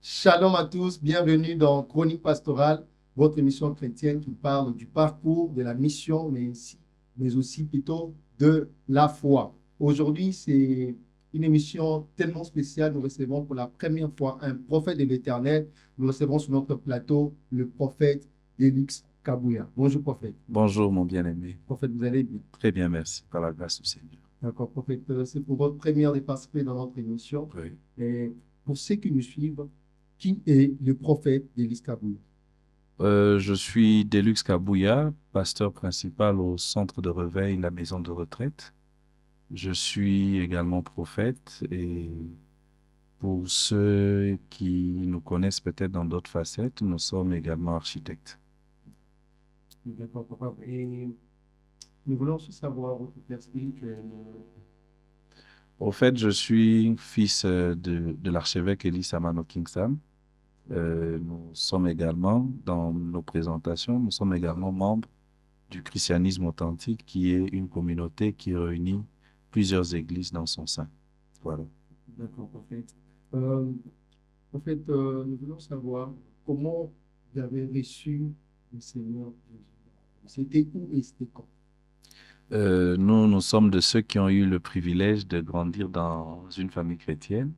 Shalom à tous, bienvenue dans Chronique Pastorale, votre émission chrétienne qui parle du parcours, de la mission, mais aussi plutôt de la foi. Aujourd'hui, c'est une émission tellement spéciale. Nous recevons pour la première fois un prophète de l'Éternel. Nous recevons sur notre plateau le prophète Délux Kabouya. Bonjour prophète. Bonjour mon bien-aimé. Prophète, vous allez bien? Très bien, merci, par la grâce du Seigneur. D'accord, prophète. C'est pour votre première de participer dans notre émission. Oui. Et pour ceux qui nous suivent, qui est le prophète Délux Kabouya? Je suis Délux Kabouya, pasteur principal au centre de réveil, la maison de retraite. Je suis également prophète et pour ceux qui nous connaissent peut-être dans d'autres facettes, nous sommes également architectes. D'accord, papa. Et nous voulons aussi savoir votre perspective. Au fait, je suis fils de l'archevêque Elie Samano Kingsam. Nous sommes également, dans nos présentations, nous sommes également membres du christianisme authentique, qui est une communauté qui réunit plusieurs églises dans son sein. Voilà. D'accord, prophète. En fait, nous voulons savoir comment vous avez reçu le Seigneur Jésus. C'était où et c'était quand? Nous sommes de ceux qui ont eu le privilège de grandir dans une famille chrétienne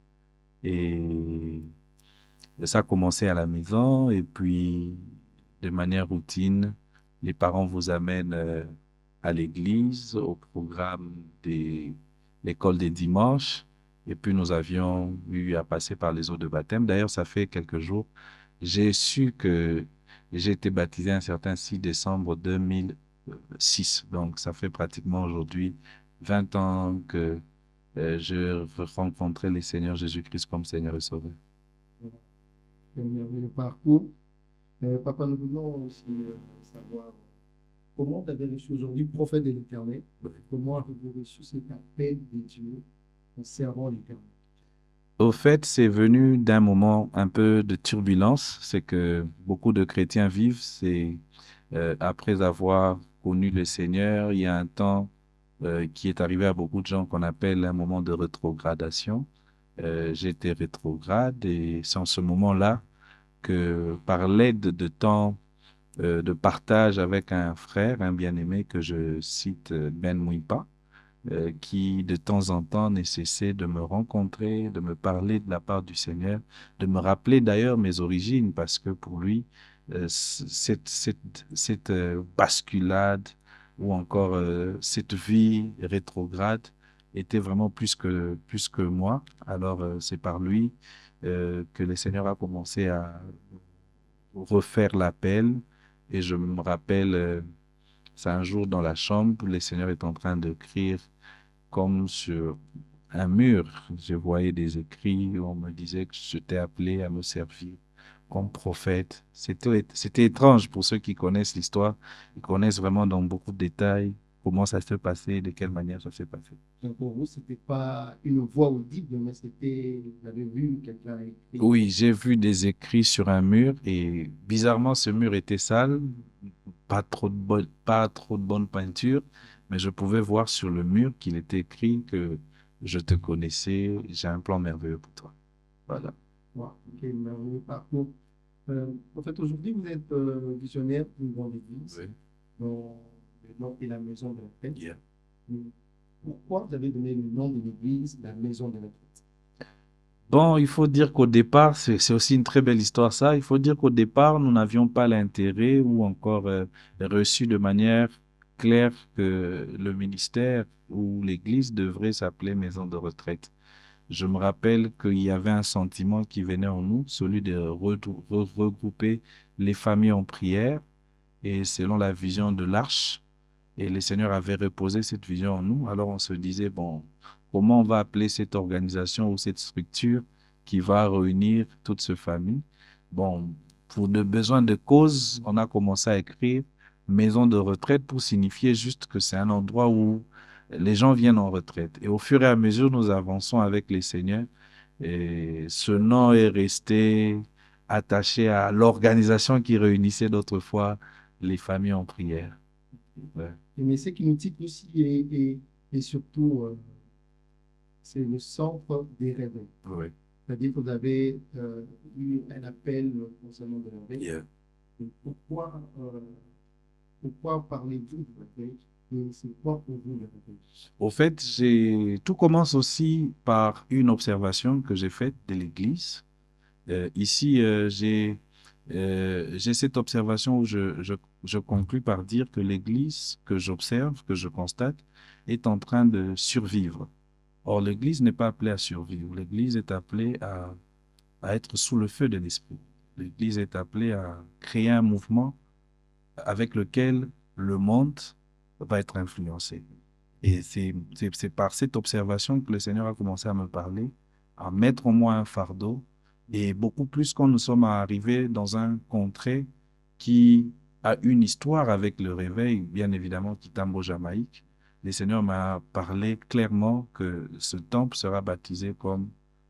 et ça a commencé à la maison et puis de manière routine, les parents vous amènent à l'église, au programme de l'école des dimanches et puis nous avions eu à passer par les eaux de baptême. D'ailleurs, ça fait quelques jours, j'ai su que j'ai été baptisé un certain 6 décembre 2006. Donc, ça fait pratiquement aujourd'hui 20 ans que je rencontrais le Seigneur Jésus-Christ comme Seigneur et Sauveur. Le parcours. Papa, nous voulons aussi savoir comment vous avez reçu aujourd'hui prophète de l'Éternel. Comment avez-vous reçu cet appel de Dieu en servant l'Éternel? Au fait, c'est venu d'un moment un peu de turbulence. C'est que beaucoup de chrétiens vivent. C'est après avoir connu le Seigneur, il y a un temps qui est arrivé à beaucoup de gens qu'on appelle un moment de rétrogradation. J'étais rétrograde et c'est en ce moment-là que par l'aide de temps de partage avec un frère, un bien-aimé que je cite, Ben Mouipa, qui de temps en temps ne cessait de me rencontrer, de me parler de la part du Seigneur, de me rappeler d'ailleurs mes origines, parce que pour lui, cette basculade ou encore cette vie rétrograde était vraiment plus que moi. Alors c'est par lui que le Seigneur a commencé à refaire l'appel et je me rappelle, c'est un jour dans la chambre, le Seigneur est en train d'écrire comme sur un mur. Je voyais des écrits où on me disait que j'étais appelé à me servir comme prophète. C'était étrange pour ceux qui connaissent l'histoire. Ils connaissent vraiment dans beaucoup de détails comment ça s'est passé, de quelle manière ça s'est passé. Donc pour vous, ce n'était pas une voix audible, mais c'était, vous avez vu quelqu'un écrit. Oui, j'ai vu des écrits sur un mur et bizarrement, ce mur était sale, pas trop de bonne peinture, mais je pouvais voir sur le mur qu'il était écrit que je te connaissais, j'ai un plan merveilleux pour toi. Voilà. Wow, ok, merveilleux parcours. En fait, aujourd'hui, vous êtes visionnaire d'une grande église Oui. dont le nom est la Maison de la Fête. Yeah. Pourquoi vous avez donné le nom de l'église, la Maison de la Fête? Bon, il faut dire qu'au départ, c'est aussi une très belle histoire ça. Il faut dire qu'au départ, nous n'avions pas l'intérêt ou encore reçu de manière claire que le ministère ou l'église devrait s'appeler maison de retraite. Je me rappelle qu'il y avait un sentiment qui venait en nous, celui de regrouper les familles en prière et selon la vision de l'arche. Et le Seigneur avait reposé cette vision en nous. Alors on se disait, bon, comment on va appeler cette organisation ou cette structure qui va réunir toute cette famille? Bon, pour de besoins de cause, on a commencé à écrire maison de retraite pour signifier juste que c'est un endroit où les gens viennent en retraite. Et au fur et à mesure, nous avançons avec les seigneurs. Et ce nom est resté attaché à l'organisation qui réunissait d'autrefois les familles en prière. Ouais. Mais ce qui nous titre aussi et surtout, c'est le centre des réveils. Oui. c'est-à-dire que vous avez eu un appel concernant le réveil. Yeah. Et pourquoi parlez-vous du réveil et c'est quoi pour vous le réveil? Au fait, tout commence aussi par une observation que j'ai faite de l'Église. Ici, j'ai cette observation où je conclus par dire que l'Église que j'observe, que je constate, est en train de survivre. Or, l'Église n'est pas appelée à survivre. L'Église est appelée à être sous le feu de l'Esprit. L'Église est appelée à créer un mouvement avec lequel le monde va être influencé. Et c'est par cette observation que le Seigneur a commencé à me parler, à mettre en moi un fardeau, et beaucoup plus quand nous sommes arrivés dans un contrée qui a une histoire avec le réveil, bien évidemment, Kitambo, Jamaïque. Le Seigneur m'a parlé clairement que ce temple sera baptisé comme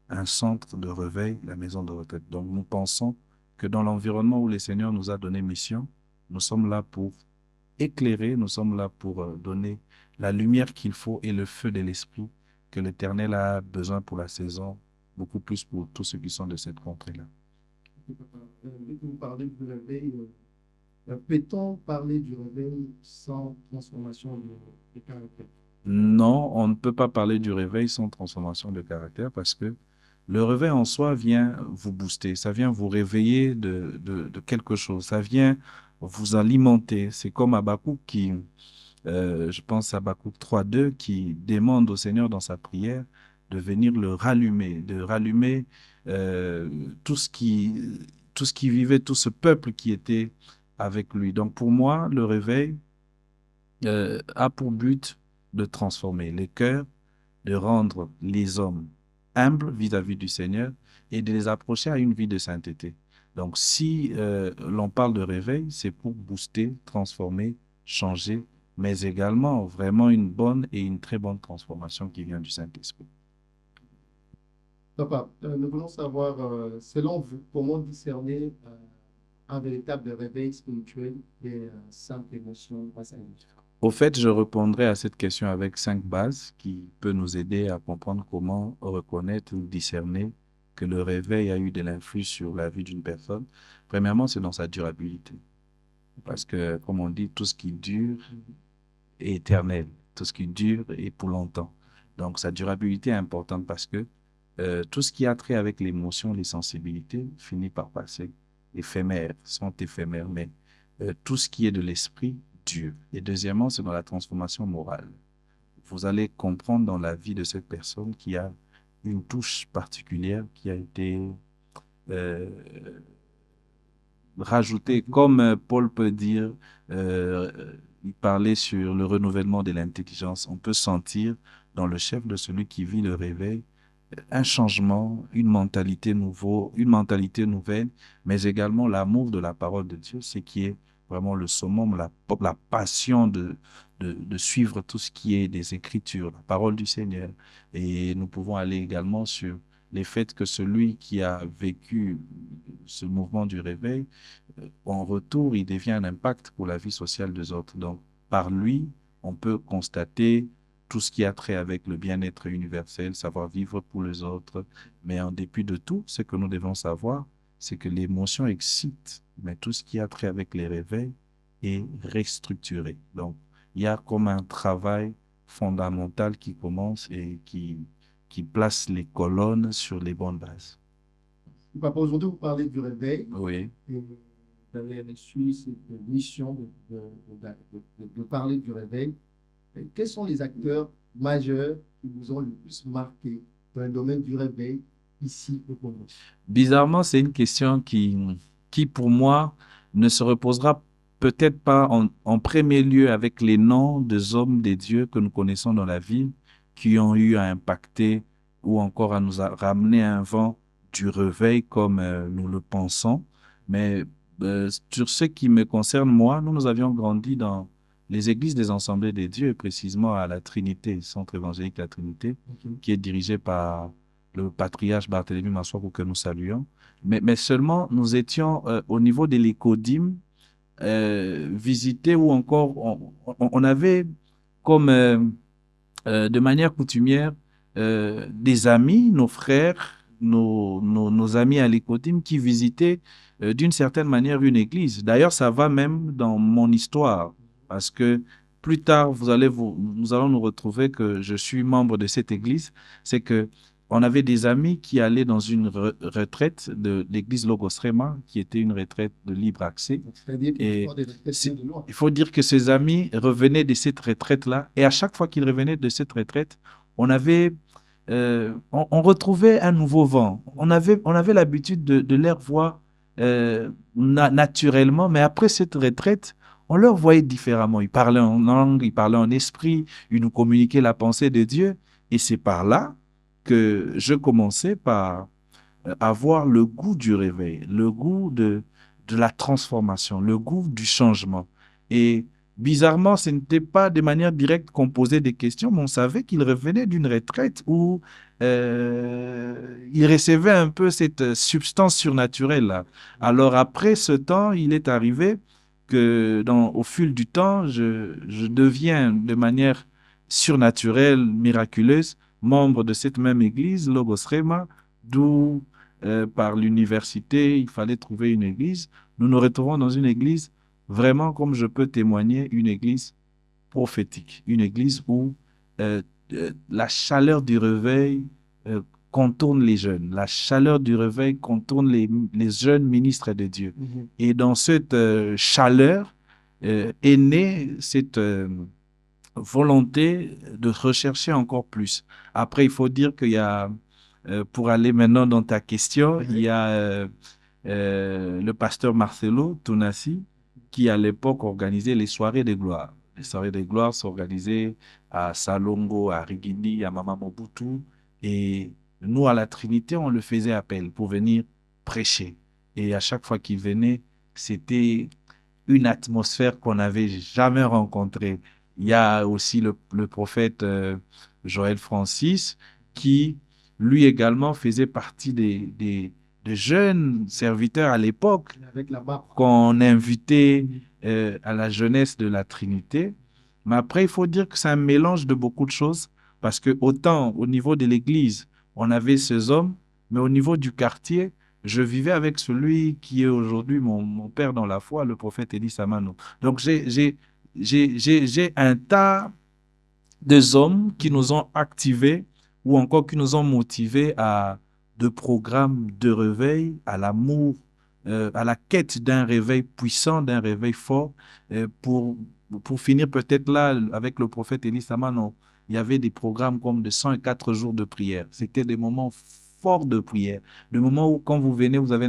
un centre de réveil, la maison de retraite. Donc nous pensons que dans l'environnement où le Seigneur nous a donné mission, nous sommes là pour éclairer, nous sommes là pour donner la lumière qu'il faut et le feu de l'esprit que l'Éternel a besoin pour la saison, beaucoup plus pour tous ceux qui sont de cette contrée-là. Vu que vous parlez du réveil, peut-on parler du réveil sans transformation de caractère? Non, on ne peut pas parler du réveil sans transformation de caractère parce que le réveil en soi vient vous booster, ça vient vous réveiller de quelque chose, ça vient vous alimenter. C'est comme Habakkuk qui, je pense à Habakkuk 3:2, qui demande au Seigneur dans sa prière de venir le rallumer, de rallumer euh, tout ce qui, tout ce qui vivait, tout ce peuple qui était avec lui. Donc pour moi, le réveil a pour but de transformer les cœurs, de rendre les hommes humbles vis-à-vis du Seigneur et de les approcher à une vie de sainteté. Donc, si l'on parle de réveil, c'est pour booster, transformer, changer, mais également vraiment une bonne et une très bonne transformation qui vient du Saint-Esprit. Papa, nous voulons savoir, selon vous, comment discerner un véritable réveil spirituel et simple émotion face à Dieu? Au fait, je répondrai à cette question avec 5 bases qui peuvent nous aider à comprendre comment reconnaître ou discerner que le réveil a eu de l'influence sur la vie d'une personne. Premièrement, c'est dans sa durabilité. Parce que, comme on dit, tout ce qui dure est éternel. Tout ce qui dure est pour longtemps. Donc, sa durabilité est importante parce que tout ce qui a trait avec l'émotion, les sensibilités, finit par passer. Éphémères, sont éphémères, mais tout ce qui est de l'esprit dure. Et deuxièmement, c'est dans la transformation morale. Vous allez comprendre dans la vie de cette personne qu'il y a une touche particulière qui a été euh, rajoutée, comme Paul peut dire, euh, il parlait sur le renouvellement de l'intelligence. On peut sentir dans le chef de celui qui vit le réveil un changement, une mentalité nouvelle, mais également l'amour de la parole de Dieu, ce qui est vraiment le summum, la passion de suivre tout ce qui est des Écritures, la parole du Seigneur. Et nous pouvons aller également sur les faits que celui qui a vécu ce mouvement du réveil, en retour, il devient un impact pour la vie sociale des autres. Donc, par lui, on peut constater tout ce qui a trait avec le bien-être universel, savoir vivre pour les autres. Mais en dépit de tout, ce que nous devons savoir, c'est que l'émotion excite, mais tout ce qui a trait avec les réveils est restructuré. Donc, il y a comme un travail fondamental qui commence et qui place les colonnes sur les bonnes bases. Papa, aujourd'hui, vous parlez du réveil Oui. et vous avez reçu cette mission de parler du réveil. Et quels sont les acteurs majeurs qui vous ont le plus marqué dans le domaine du réveil ici au Congo? Bizarrement, c'est une question qui, pour moi, ne se reposera peut-être pas en premier lieu avec les noms des hommes, des dieux que nous connaissons dans la ville, qui ont eu à impacter ou encore à nous ramener un vent du réveil comme nous le pensons. Mais sur ce qui me concerne, moi, nous avions grandi dans les églises des Assemblées des dieux, et précisément à la Trinité, Centre évangélique La Trinité, qui est dirigé par le patriarche Barthélemy Maswako que nous saluons. Mais seulement, nous étions au niveau de l'écodime, visité ou encore, on avait comme de manière coutumière des amis, nos frères nos amis à l'Écoutime qui visitaient d'une certaine manière une église. D'ailleurs, ça va même dans mon histoire, parce que plus tard, nous allons nous retrouver que je suis membre de cette église. C'est que on avait des amis qui allaient dans une retraite de l'église Logos Rema, qui était une retraite de libre accès. C'est-à-dire qu'il Et faut des retraites de loin. il faut dire que ces amis revenaient de cette retraite-là, et à chaque fois qu'ils revenaient de cette retraite, on retrouvait un nouveau vent. On avait l'habitude de les voir naturellement, mais après cette retraite, on leur voyait différemment. Ils parlaient en langue, ils parlaient en esprit, ils nous communiquaient la pensée de Dieu, et c'est par là que je commençais par avoir le goût du réveil, le goût de la transformation, le goût du changement. Et bizarrement, ce n'était pas de manière directe qu'on posait des questions, mais on savait qu'il revenait d'une retraite où il recevait un peu cette substance surnaturelle-là. Alors après ce temps, il est arrivé que au fil du temps, je deviens de manière surnaturelle, miraculeuse, membre de cette même église, Logos Rema, d'où par l'université, il fallait trouver une église. Nous nous retrouvons dans une église, vraiment, comme je peux témoigner, une église prophétique, une église où la chaleur du réveil contourne les jeunes, la chaleur du réveil contourne les jeunes ministres de Dieu. Et dans cette chaleur est née cette volonté de rechercher encore plus. Après, il faut dire qu'il y a pour aller maintenant dans ta question, il y a le pasteur Marcelo Tonassi qui, à l'époque, organisait les soirées de gloire. Les soirées de gloire s'organisaient à Salongo, à Rigini, à Mama Mobutu. Et nous, à la Trinité, on le faisait appel pour venir prêcher. Et à chaque fois qu'il venait, c'était une atmosphère qu'on n'avait jamais rencontrée. Il y a aussi le prophète Joël Francis qui lui également faisait partie des jeunes serviteurs à l'époque qu'on invitait à la jeunesse de la Trinité. Mais après, il faut dire que c'est un mélange de beaucoup de choses parce que autant au niveau de l'église, on avait ces hommes, mais au niveau du quartier, je vivais avec celui qui est aujourd'hui mon père dans la foi, le prophète Elie Samano. Donc, j'ai un tas des hommes qui nous ont activés ou encore qui nous ont motivés à de programmes de réveil, à l'amour, à la quête d'un réveil puissant, d'un réveil fort. Pour finir peut-être là, avec le prophète Elie Samano, il y avait des programmes comme de 104 jours de prière. C'était des moments forts de prière. Le moment où, quand vous venez, vous avez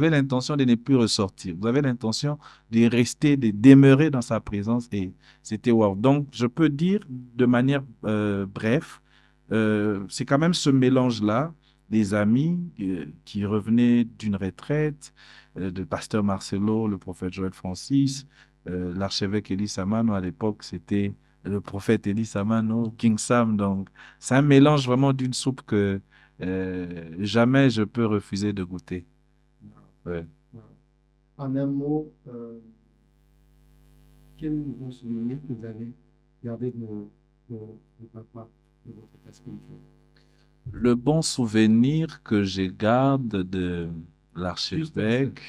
l'intention de ne plus ressortir. Vous avez l'intention de rester, de demeurer dans sa présence et c'était wow. Donc, je peux dire de manière bref, c'est quand même ce mélange-là des amis qui revenaient d'une retraite, de pasteur Marcelo, le prophète Joël Francis, l'archevêque Elie Samano, à l'époque, c'était le prophète Elie Samano, King Sam. Donc, c'est un mélange vraiment d'une soupe que jamais je peux refuser de goûter. Ouais. En un mot, quel bon souvenir que vous avez gardé de papa, de votre père spirituel? Le bon souvenir que je garde de l'archevêque,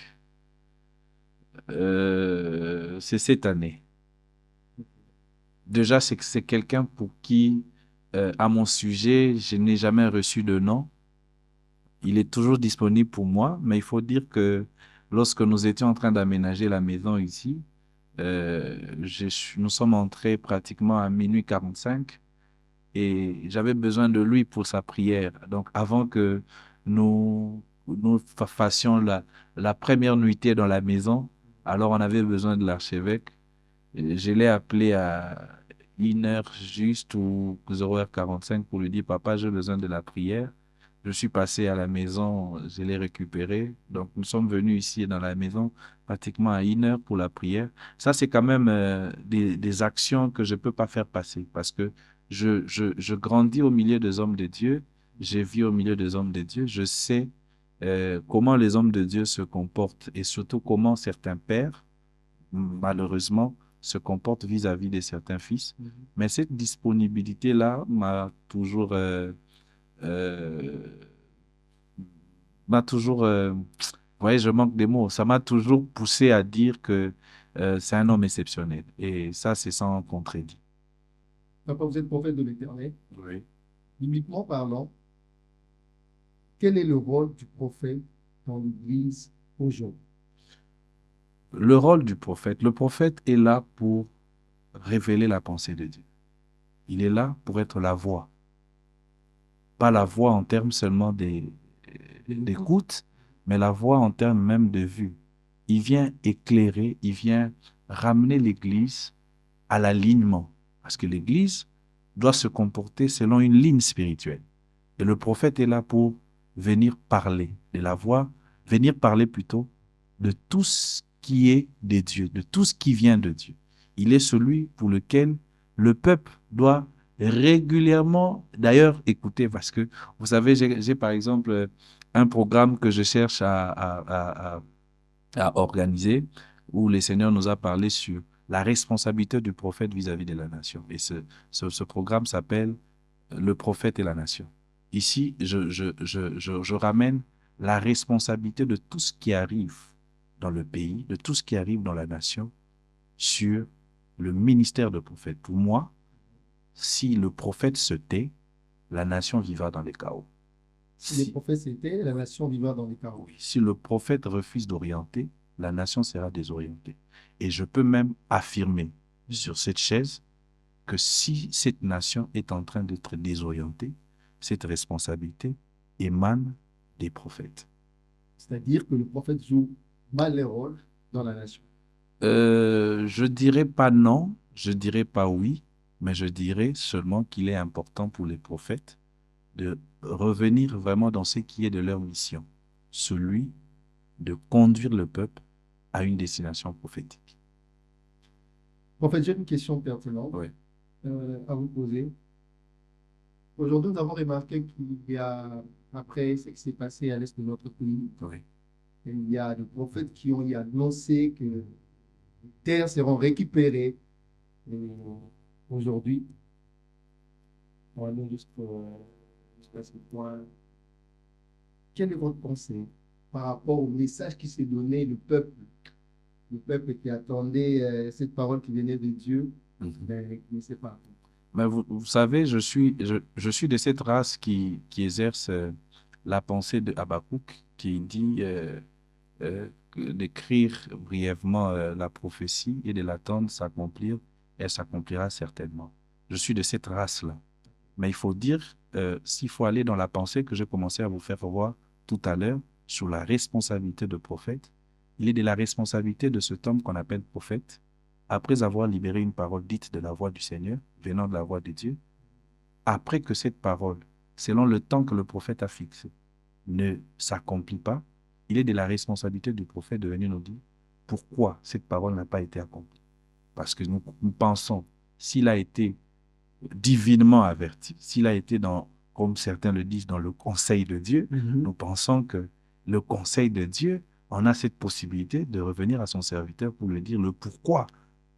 c'est cette année. Déjà, c'est que c'est quelqu'un pour qui, à mon sujet, je n'ai jamais reçu de nom. Il est toujours disponible pour moi, mais il faut dire que lorsque nous étions en train d'aménager la maison ici, nous sommes entrés pratiquement à minuit 45 et j'avais besoin de lui pour sa prière. Donc, avant que nous fassions la première nuitée dans la maison, alors on avait besoin de l'archevêque. Et je l'ai appelé à 1 heure juste ou 0h45 pour lui dire, Papa, j'ai besoin de la prière. Je suis passé à la maison, je l'ai récupéré. Donc, nous sommes venus ici dans la maison pratiquement à 1 heure pour la prière. Ça, c'est quand même des actions que je peux pas faire passer parce que je grandis au milieu des hommes de Dieu. J'ai vu au milieu des hommes de Dieu. Je sais comment les hommes de Dieu se comportent et surtout comment certains pères, malheureusement, se comportent vis-à-vis de certains fils. Mais cette disponibilité-là m'a toujours m'a toujours, vous voyez, je manque des mots, ça m'a toujours poussé à dire que c'est un homme exceptionnel. Et ça, c'est sans contredit. Papa, vous êtes prophète de l'Éternel. Oui. Bibliquement parlant, quel est le rôle du prophète dans l'Église aujourd'hui? Le rôle du prophète, le prophète est là pour révéler la pensée de Dieu. Il est là pour être la voix. Pas la voix en termes seulement d'écoute, mais la voix en termes même de vue. Il vient éclairer, il vient ramener l'Église à l'alignement. Parce que l'Église doit se comporter selon une ligne spirituelle. Et le prophète est là pour venir parler de la voix, venir parler plutôt de tout ce qui est de Dieu, de tout ce qui vient de Dieu. Il est celui pour lequel le peuple doit régulièrement, d'ailleurs, écouter, parce que, vous savez, j'ai par exemple un programme que je cherche à organiser, où le Seigneur nous a parlé sur la responsabilité du prophète vis-à-vis de la nation. Et ce programme s'appelle Le prophète et la nation. Ici, je ramène la responsabilité de tout ce qui arrive dans le pays, de tout ce qui arrive dans la nation, sur le ministère de prophète. Pour moi, si le prophète se tait, la nation vivra dans les chaos. Si les prophètes s'étaient, la nation vivra dans les chaos. Oui, si le prophète refuse d'orienter, la nation sera désorientée. Et je peux même affirmer sur cette chaise que si cette nation est en train d'être désorientée, cette responsabilité émane des prophètes. C'est-à-dire que le prophète joue mal les rôles dans la nation. Je dirais pas non, je dirais pas oui, mais je dirais seulement qu'il est important pour les prophètes de revenir vraiment dans ce qui est de leur mission, celui de conduire le peuple à une destination prophétique. Prophète, j'ai une question pertinente Oui, à vous poser. Aujourd'hui, nous avons remarqué qu'il y a, après ce qui s'est passé à l'est de notre pays, oui. il y a des prophètes qui ont annoncé que les terres seront récupérées. Et aujourd'hui, on va aller jusqu'à ce point. Quelle est votre pensée par rapport au message qui s'est donné, le peuple qui attendait cette parole qui venait de Dieu, mais qui ne sait pas. Mais vous savez, je suis de cette race qui exerce la pensée de Habakkuk, qui dit d'écrire brièvement la prophétie et de l'attendre s'accomplir. Elle s'accomplira certainement. Je suis de cette race-là. Mais il faut dire, s'il faut aller dans la pensée que j'ai commencé à vous faire voir tout à l'heure sur la responsabilité de prophète, il est de la responsabilité de cet homme qu'on appelle prophète, après avoir libéré une parole dite de la voix du Seigneur, venant de la voix de Dieu, après que cette parole, selon le temps que le prophète a fixé, ne s'accomplit pas, il est de la responsabilité du prophète de venir nous dire pourquoi cette parole n'a pas été accomplie. Parce que nous pensons, s'il a été divinement averti, s'il a été dans, comme certains le disent, dans le conseil de Dieu, nous pensons que le conseil de Dieu en a cette possibilité de revenir à son serviteur pour lui dire le pourquoi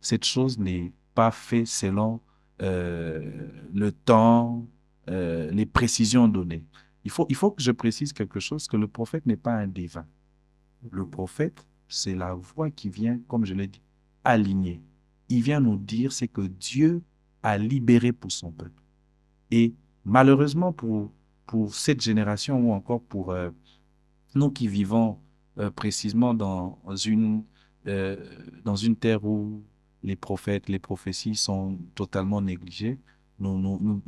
cette chose n'est pas faite selon le temps, les précisions données. Il faut que je précise quelque chose, que le prophète n'est pas un divin. Le prophète, c'est la voix qui vient, comme je l'ai dit, aligner. Il vient nous dire ce que Dieu a libéré pour son peuple. Et malheureusement pour cette génération ou encore pour nous qui vivons précisément euh, dans une terre où les prophètes, les prophéties sont totalement négligées, nous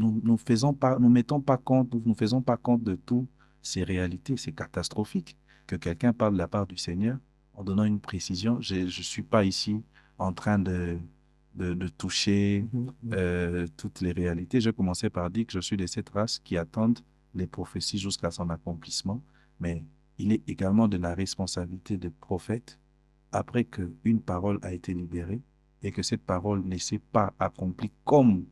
mettons pas compte, nous faisons pas compte de toutes ces réalités. C'est catastrophique que quelqu'un parle de la part du Seigneur en donnant une précision. Je suis pas ici en train de toucher toutes les réalités. Je commençais par dire que je suis de cette race qui attendent les prophéties jusqu'à son accomplissement, mais il est également de la responsabilité des prophètes, après qu'une parole a été libérée et que cette parole ne s'est pas accomplie comme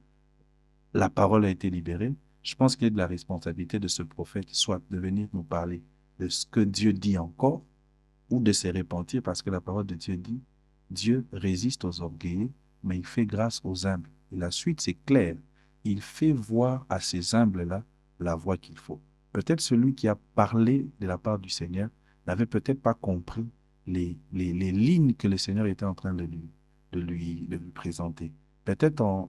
la parole a été libérée, je pense qu'il est de la responsabilité de ce prophète, soit de venir nous parler de ce que Dieu dit encore, ou de se repentir, parce que la parole de Dieu dit, Dieu résiste aux orgueilleux, mais il fait grâce aux humbles. Et la suite, c'est clair. Il fait voir à ces humbles-là la voie qu'il faut. peut-être celui qui a parlé de la part du Seigneur n'avait peut-être pas compris les lignes que le Seigneur était en train de lui présenter. Peut-être en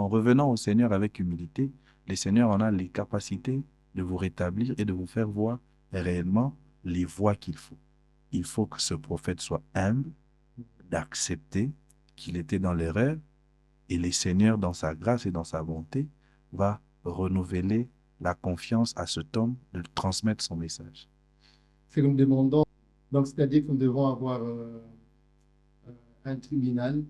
revenant au Seigneur avec humilité, le Seigneur en a les capacités de vous rétablir et de vous faire voir réellement les voies qu'il faut. Il faut que ce prophète soit humble, d'accepter qu'il était dans l'erreur, et le Seigneur, dans sa grâce et dans sa bonté, va renouveler la confiance à cet homme de transmettre son message. C'est que nous demandons, donc c'est-à-dire que nous devons avoir un tribunal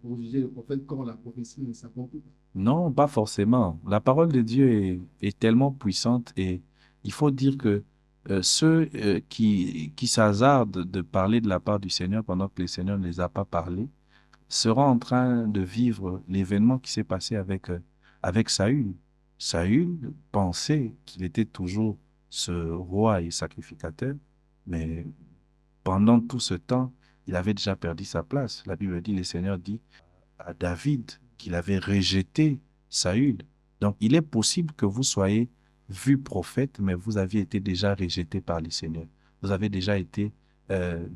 pour juger le prophète quand la prophétie ne s'accomplit pas. Non, pas forcément. La parole de Dieu est tellement puissante et il faut dire que ceux qui s'hasardent de parler de la part du Seigneur pendant que le Seigneur ne les a pas parlé seront en train de vivre l'événement qui s'est passé avec Saül. Saül pensait qu'il était toujours ce roi et sacrificateur, mais pendant tout ce temps, il avait déjà perdu sa place. La Bible dit, le Seigneur dit à David qu'il avait rejeté Saül. Donc, il est possible que vous soyez vu prophète, mais vous aviez été déjà rejeté par le Seigneur. Vous avez déjà été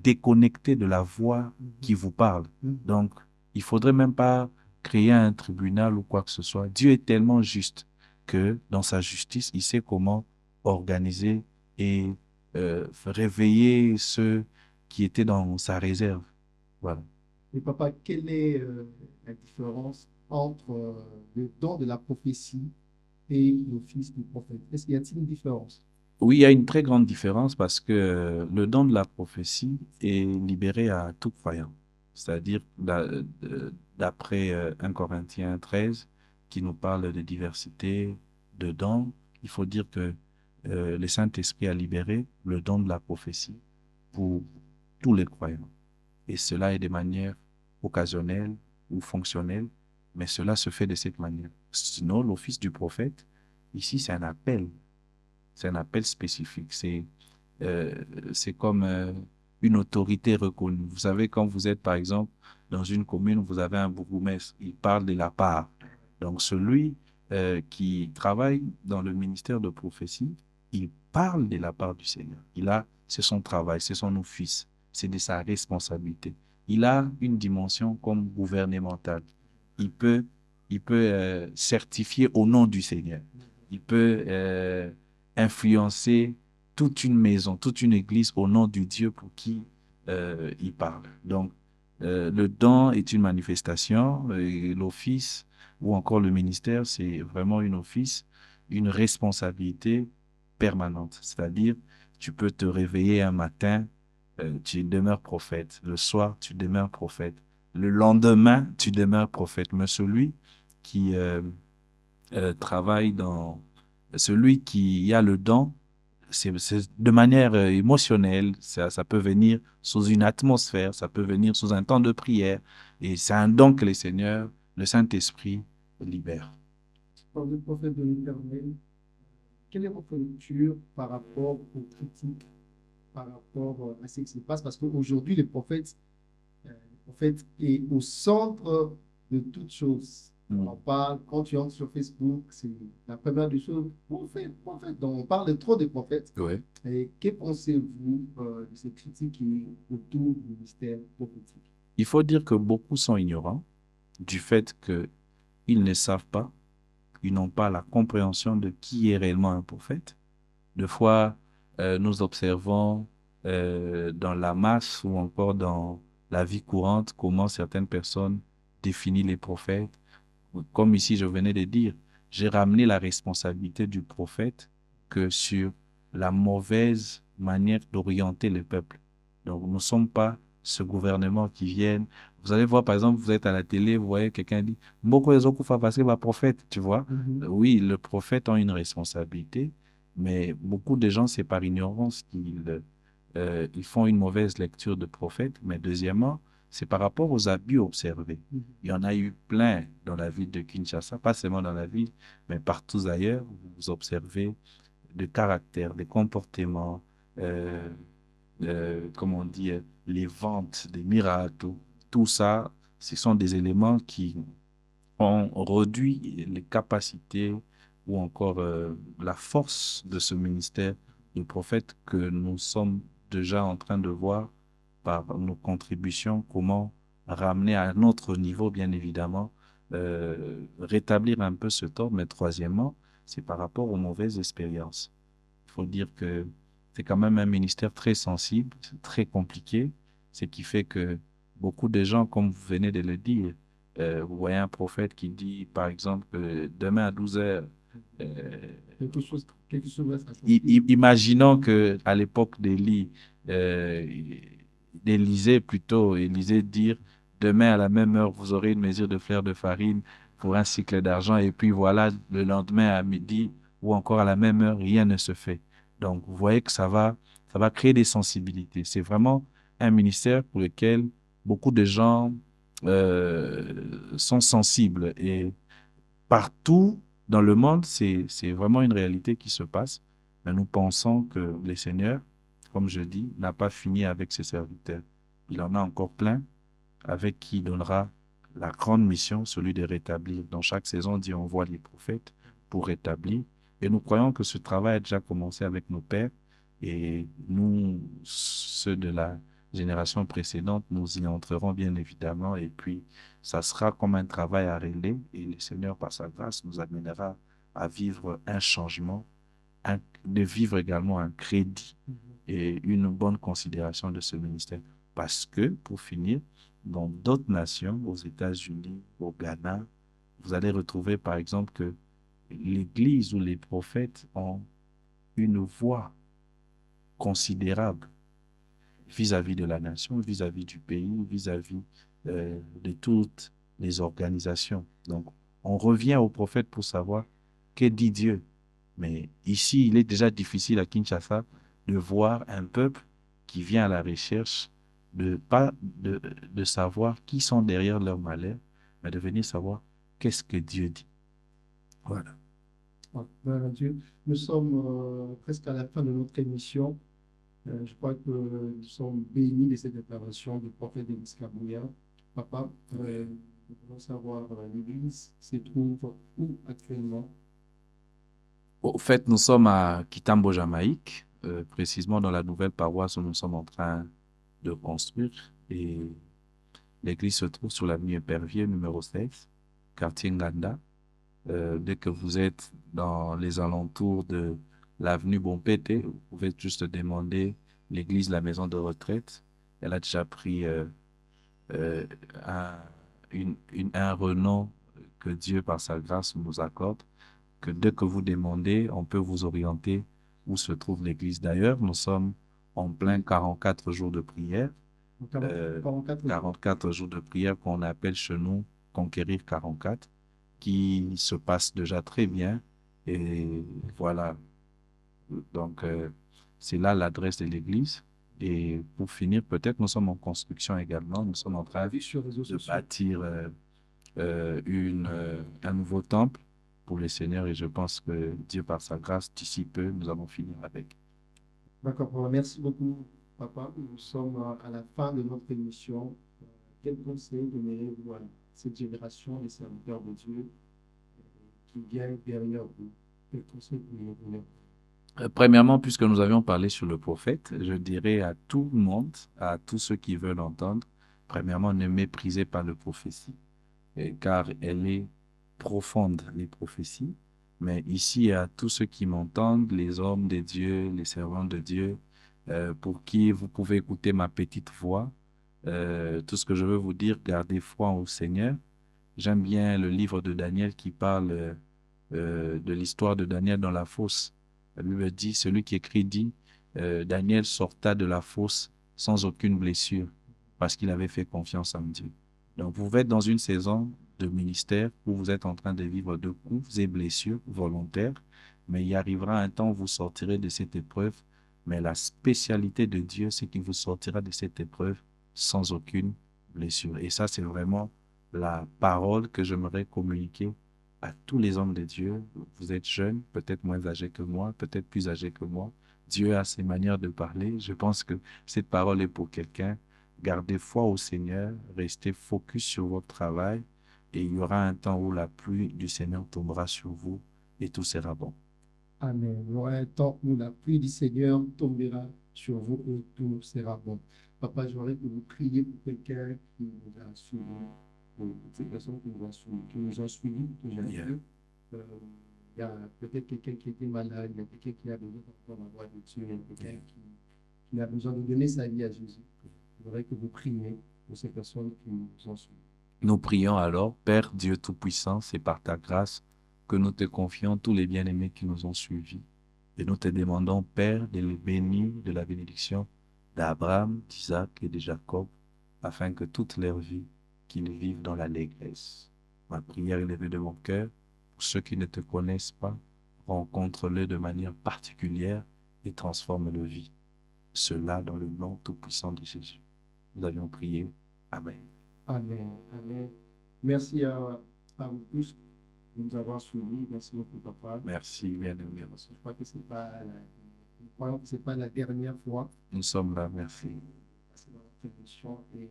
déconnecté de la voix qui vous parle. Donc, il faudrait même pas créer un tribunal ou quoi que ce soit. Dieu est tellement juste que dans sa justice, il sait comment organiser et réveiller ceux qui étaient dans sa réserve. Voilà. Et papa, quelle est la différence entre le don de la prophétie et l'office du prophète? Est-ce qu'il y a-t-il une différence? Oui, il y a une très grande différence parce que le don de la prophétie est libéré à tout croyant. C'est-à-dire, d'après 1 Corinthiens 13, qui nous parle de diversité de dons, il faut dire que le Saint-Esprit a libéré le don de la prophétie pour tous les croyants. Et cela est de manière occasionnelle ou fonctionnelle, mais cela se fait de cette manière. Sinon, l'office du prophète, ici, c'est un appel. C'est un appel spécifique. Euh, c'est comme une autorité reconnue. Vous savez, quand vous êtes, par exemple, dans une commune, vous avez un bourgmestre, il parle de la part. Donc, celui qui travaille dans le ministère de prophétie, il parle de la part du Seigneur. C'est son travail, c'est son office, c'est de sa responsabilité. Il a une dimension comme gouvernementale. Il peut, il peut certifier au nom du Seigneur. Il peut influencer toute une maison, toute une église au nom du Dieu pour qui il parle. Donc, le don est une manifestation, et l'office ou encore le ministère, c'est vraiment une office, une responsabilité permanente. C'est-à-dire, tu peux te réveiller un matin, tu demeures prophète. Le soir, tu demeures prophète. Le lendemain, tu demeures prophète. Mais celui qui travaille celui qui a le don, c'est de manière émotionnelle, ça peut venir sous une atmosphère, ça peut venir sous un temps de prière, et c'est un don que le Seigneur, le Saint-Esprit, libère. Par le prophète de l'Éternel, quelle est votre lecture par rapport aux critiques, par rapport à ce qui se passe? Parce qu'aujourd'hui, le prophète est au centre de toutes choses. On en parle, quand tu entres sur Facebook, c'est la première des choses, prophète, prophète. Donc, on parle trop des prophètes. Ouais. Et que pensez-vous de ces critiques qui autour du mystère prophétique? Il faut dire que beaucoup sont ignorants du fait qu'ils ne savent pas, ils n'ont pas la compréhension de qui est réellement un prophète. Des fois, nous observons dans la masse ou encore dans la vie courante comment certaines personnes définissent les prophètes. Comme ici, je venais de dire, j'ai ramené la responsabilité du prophète que sur la mauvaise manière d'orienter le peuple. Donc, nous ne sommes pas ce gouvernement qui vient. Vous allez voir, par exemple, vous êtes à la télé, vous voyez quelqu'un dit, beaucoup les autres parce que va prophète, tu vois. Oui, le prophète a une responsabilité, mais beaucoup de gens, c'est par ignorance qu'ils ils font une mauvaise lecture de prophète. Mais deuxièmement, c'est par rapport aux abus observés. Il y en a eu plein dans la ville de Kinshasa, pas seulement dans la ville, mais partout ailleurs. Vous observez des caractères, des comportements, comme on dit, les ventes, des miracles, tout ça, ce sont des éléments qui ont réduit les capacités ou encore la force de ce ministère de prophète que nous sommes déjà en train de voir par nos contributions, comment ramener à un autre niveau, bien évidemment, rétablir un peu ce tort. Mais troisièmement, c'est par rapport aux mauvaises expériences. Il faut dire que c'est quand même un ministère très sensible, très compliqué, ce qui fait que beaucoup de gens, comme vous venez de le dire, vous voyez un prophète qui dit, par exemple, que demain à 12 heures, Quelque chose va imaginons que à l'époque euh, d'Élysée plutôt, Élysée dire, demain à la même heure, vous aurez une mesure de fleur de farine pour un cycle d'argent, et puis voilà, le lendemain à midi, ou encore à la même heure, rien ne se fait. Donc, vous voyez que ça va créer des sensibilités. C'est vraiment un ministère pour lequel beaucoup de gens sont sensibles. Et partout dans le monde, c'est vraiment une réalité qui se passe. Mais nous pensons que le Seigneur, comme je dis, n'a pas fini avec ses serviteurs. Il en a encore plein avec qui il donnera la grande mission, celui de rétablir. Dans chaque saison, Dieu envoie les prophètes pour rétablir. Et nous croyons que ce travail a déjà commencé avec nos pères. Et nous, ceux de la génération précédente, nous y entrerons bien évidemment. Et puis, ça sera comme un travail à régler. Et le Seigneur, par sa grâce, nous amènera à vivre un changement, de vivre également un crédit et une bonne considération de ce ministère. Parce que, pour finir, dans d'autres nations, aux États-Unis, au Ghana, vous allez retrouver par exemple que l'Église ou les prophètes ont une voix considérable vis-à-vis de la nation, vis-à-vis du pays, vis-à-vis de toutes les organisations. Donc, on revient aux prophètes pour savoir que dit Dieu. Mais ici, il est déjà difficile à Kinshasa de voir un peuple qui vient à la recherche pas de savoir qui sont derrière leur malheur, mais de venir savoir qu'est-ce que Dieu dit. Voilà. Gloire à Dieu. Nous sommes presque à la fin de notre émission. Je crois que nous sommes bénis de cette intervention du prophète Denis Kabouya. Papa, nous voulons savoir l'Église se trouve où actuellement? Au fait, nous sommes à Kitambo, Jamaïque, précisément dans la nouvelle paroisse où nous sommes en train de construire. Et l'église se trouve sur l'avenue Épervier, numéro 16, quartier Nganda. Dès que vous êtes dans les alentours de l'avenue Bompete, vous pouvez juste demander l'église, la maison de retraite. Elle a déjà pris euh, un, un renom que Dieu, par sa grâce, nous accorde, que dès que vous demandez, on peut vous orienter où se trouve l'église. D'ailleurs, nous sommes en plein 44 jours de prière. 44 jours de prière qu'on appelle chez nous Conquérir 44, qui se passe déjà très bien. Et voilà. Donc, c'est là l'adresse de l'église. Et pour finir, peut-être nous sommes en construction également. Nous sommes en train de bâtir un nouveau temple pour le Seigneur. Et je pense que Dieu, par sa grâce, d'ici peu, nous allons finir avec. D'accord, papa. Merci beaucoup, papa. Nous sommes à la fin de notre émission. Quel conseil donneriez-vous à cette génération des serviteurs de Dieu qui viennent derrière vous? Quel conseil pourriez-vous leur Premièrement, puisque nous avions parlé sur le prophète, je dirais à tout le monde, à tous ceux qui veulent entendre, premièrement, ne méprisez pas la prophétie, car elle est profonde, les prophéties. Mais ici, à tous ceux qui m'entendent, les hommes de Dieu, les servants de Dieu, pour qui vous pouvez écouter ma petite voix, tout ce que je veux vous dire, gardez foi au Seigneur. J'aime bien le livre de Daniel qui parle de l'histoire de Daniel dans la fosse. La Bible dit, celui qui écrit dit, Daniel sorta de la fosse sans aucune blessure parce qu'il avait fait confiance en Dieu. Donc, vous êtes dans une saison de ministère où vous êtes en train de vivre de coups et blessures volontaires, mais il arrivera un temps où vous sortirez de cette épreuve. Mais la spécialité de Dieu, c'est qu'il vous sortira de cette épreuve sans aucune blessure. Et ça, c'est vraiment la parole que j'aimerais communiquer à tous les hommes de Dieu. Vous êtes jeunes, peut-être moins âgés que moi, peut-être plus âgés que moi. Dieu a ses manières de parler. Je pense que cette parole est pour quelqu'un. Gardez foi au Seigneur, restez focus sur votre travail et il y aura un temps où la pluie du Seigneur tombera sur vous et tout sera bon. Amen. Ouais, tant que la pluie du Seigneur tombera sur vous et tout sera bon. Papa, j'aimerais que vous priez pour quelqu'un qui nous a suivis, pour ces personnes qui nous ont suivis aujourd'hui. Yeah. Il y a peut-être quelqu'un qui était malade, il y a quelqu'un qui a besoin d'entendre la voix de Dieu, il y a quelqu'un qui a besoin de donner sa vie à Jésus. J'aimerais que vous priez pour ces personnes qui nous ont suivis. Nous prions alors, Père Dieu Tout-Puissant, c'est par ta grâce que nous te confions tous les bien-aimés qui nous ont suivis. Et nous te demandons, Père, de les bénir de la bénédiction d'Abraham, d'Isaac et de Jacob, afin que toute leur vie, qu'ils vivent dans l'allégresse. Ma prière élevée de mon cœur, pour ceux qui ne te connaissent pas, rencontre-les de manière particulière et transforme leur vie. Cela dans le nom tout-puissant de Jésus. Nous avions prié. Amen. Amen. Amen. Merci à vous tous de nous avoir suivis. Merci beaucoup, papa. Merci, bien-aimé. Je crois que nous croyons que c'est pas la dernière fois. Nous sommes là, merci. C'est dans notre émission. Et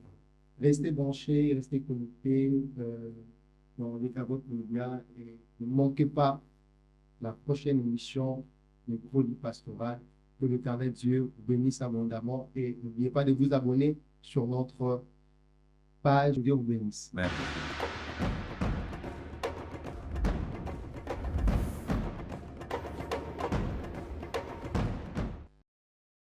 restez branchés, restez connectés dans les carottes médias et ne manquez pas la prochaine émission de Chronique Pastorale. Que l'Éternel Dieu vous bénisse abondamment et n'oubliez pas de vous abonner sur notre page. Dieu vous bénisse. Merci.